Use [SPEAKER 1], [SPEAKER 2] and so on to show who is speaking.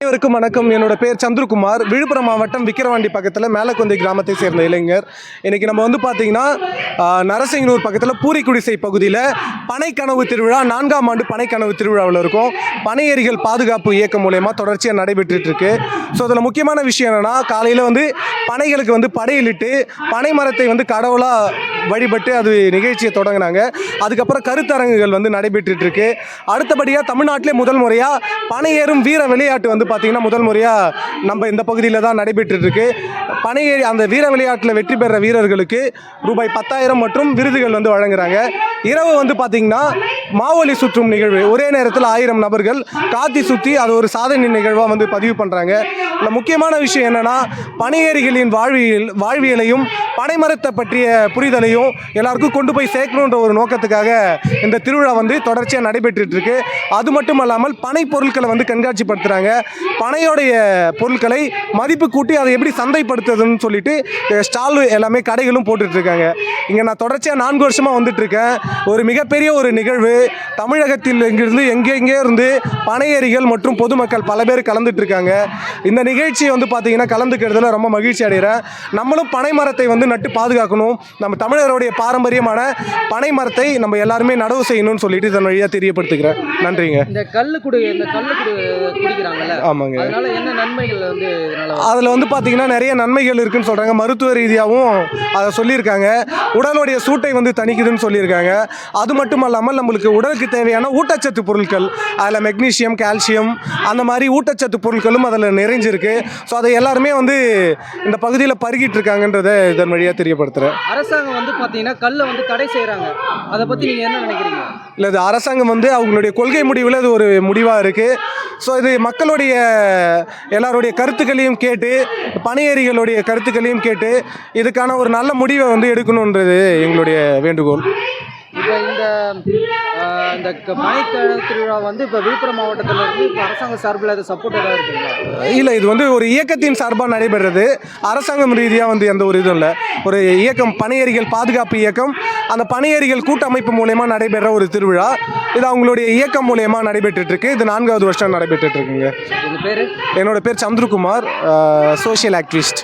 [SPEAKER 1] அனைவருக்கும் வணக்கம். என்னோட பேர் சந்திரகுமார். விழுப்புரம் மாவட்டம் விக்கிரவாண்டி பக்கத்தில் மேலக்குந்தை கிராமத்தை சேர்ந்த இளைஞர். இன்றைக்கி நம்ம பார்த்தீங்கன்னா நரசிங்கனூர் பக்கத்தில் பூரிக்குடிசை பகுதியில் பனைக்கனவு திருவிழா 4ஆம் ஆண்டு பனைக்கனவு திருவிழாவில் இருக்கும். பனை ஏரிகள் பாதுகாப்பு இயக்கம் மூலயமா தொடர்ச்சியாக நடைபெற்றுருக்கு. ஸோ அதில் முக்கியமான விஷயம் என்னென்னா, காலையில் பனைகளுக்கு படையிலிட்டு பனை மரத்தை கடவுளாக வழிபட்டு அது நிகழ்ச்சியை தொடங்கினாங்க. அதுக்கப்புறம் கருத்தரங்குகள் நடைபெற்றுருக்கு. அடுத்தபடியாக தமிழ்நாட்டிலே முதல் முறையாக பனை ஏறும் வீர விளையாட்டு பார்த்தீங்கன்னா முதல் முறையாக நம்ம இந்த பகுதியில் தான் நடைபெற்றுருக்கு. பனை ஏறி அந்த வீர விளையாட்டில் வெற்றி பெற வீரர்களுக்கு ரூபாய் 10,000 மற்றும் விருதுகள் வழங்குறாங்க. இரவு பார்த்தீங்கன்னா மாவொலி சுற்றும் நிகழ்வு. ஒரே நேரத்தில் 1000 நபர்கள் காத்தி சுற்றி அது ஒரு சாதனை நிகழ்வாக பதிவு பண்ணுறாங்க. இந்த முக்கியமான விஷயம் என்னென்னா, பனையேரிகளின் வாழ்வியலையும் பனைமரத்தை பற்றிய புரிதலையும் எல்லாருக்கும் கொண்டு போய் சேர்க்கணுன்ற ஒரு நோக்கத்துக்காக இந்த திருவிழா தொடர்ச்சியாக நடைபெற்றுருக்கு. அது மட்டும் இல்லாமல் பனை பொருட்களை கண்காட்சிப்படுத்துகிறாங்க. பனையோடைய பொருட்களை மதிப்பு கூட்டி அதை எப்படி சந்தைப்படுத்துறதுன்னு சொல்லிட்டு ஸ்டால் எல்லாமே கடைகளும் போட்டுட்ருக்காங்க. இங்கே நான் தொடர்ச்சியாக 4 வருஷமாக வந்துட்டுருக்கேன். ஒரு மிகப்பெரிய ஒரு நிகழ்வு. தமிழகத்தில் இங்கிருந்து எங்கெங்கே இருந்து பனையேரிகள் மற்றும் பொதுமக்கள் பல பேர் கலந்துட்டுருக்காங்க. இந்த நிகழ்ச்சியை பார்த்தீங்கன்னா கலந்துக்கிறதுல ரொம்ப மகிழ்ச்சி அடைகிறேன். நம்மளும் பனை மரத்தை நட்டு பாதுகாக்கணும். நம்ம தமிழருடைய பாரம்பரியமான பனை மரத்தை நம்ம எல்லாருமே நடவு செய்யணும்னு சொல்லிட்டு இதன் வழியாக தெரியப்படுத்துகிறேன். நன்றிங்க.
[SPEAKER 2] இந்த கல்லு குடிக்கிறாங்கல்ல,
[SPEAKER 1] ஆமாங்க.
[SPEAKER 2] அதனால என்ன நன்மைகள்
[SPEAKER 1] அதில் பார்த்தீங்கன்னா நிறைய நன்மைகள் இருக்குன்னு சொல்கிறாங்க. மருத்துவ ரீதியாகவும் அதை சொல்லியிருக்காங்க. உடலுடைய சூட்டை தணிக்குதுன்னு சொல்லியிருக்காங்க. அது மட்டும் இல்லாமல் நம்மளுக்கு உடலுக்கு தேவையான ஊட்டச்சத்து பொருட்கள், அதில் மெக்னீஷியம், கால்சியம் அந்த மாதிரி ஊட்டச்சத்து பொருட்களும் அதில் நிறைஞ்சிருக்கு. ஸோ அதை எல்லாருமே இந்த பகுதியில் பருகிட்டு இருக்காங்கன்றதை இதன் வழியாக தெரியப்படுத்துகிறேன்.
[SPEAKER 2] அரசாங்கம் பார்த்தீங்கன்னா கல்லை தடை செய்கிறாங்க. அதை பற்றி நீங்கள் என்ன நினைக்கிறீங்க?
[SPEAKER 1] இல்லை, இது அரசாங்கம் அவங்களுடைய கொள்கை முடிவில் அது ஒரு முடிவாக இருக்குது. ஸோ இது மக்களுடைய எல்லாருடைய கருத்துக்களையும் கேட்டு, பனையேரிகளுடைய கருத்துக்களையும் கேட்டு இதுக்கான ஒரு நல்ல முடிவை எடுக்கணுன்றது எங்களுடைய வேண்டுகோள்.
[SPEAKER 2] இப்போ இந்த பனைக்கனவு திருவிழா இப்போ விழுப்புரம் மாவட்டத்தில் இருந்து இப்போ அரசாங்க சார்பில் அது சப்போர்ட் ஏதாவது இருக்குங்களா?
[SPEAKER 1] இல்லை, இது ஒரு இயக்கத்தின் சார்பாக நடைபெறுறது. அரசாங்கம் ரீதியாக எந்த ஒரு இதுவும் இல்லை. ஒரு இயக்கம், பனையேரிகள் பாதுகாப்பு இயக்கம். அந்த பனையேரிகள் கூட்டமைப்பு மூலயமா நடைபெற ஒரு திருவிழா. இது அவங்களுடைய இயக்கம் மூலயமா நடைபெற்றுருக்கு. இது 4வது வருஷம் நடைபெற்றுருக்குங்க.
[SPEAKER 2] உங்கள் பேர்?
[SPEAKER 1] என்னோட பேர் சந்திரகுமார், சோஷியல் ஆக்டிவிஸ்ட்.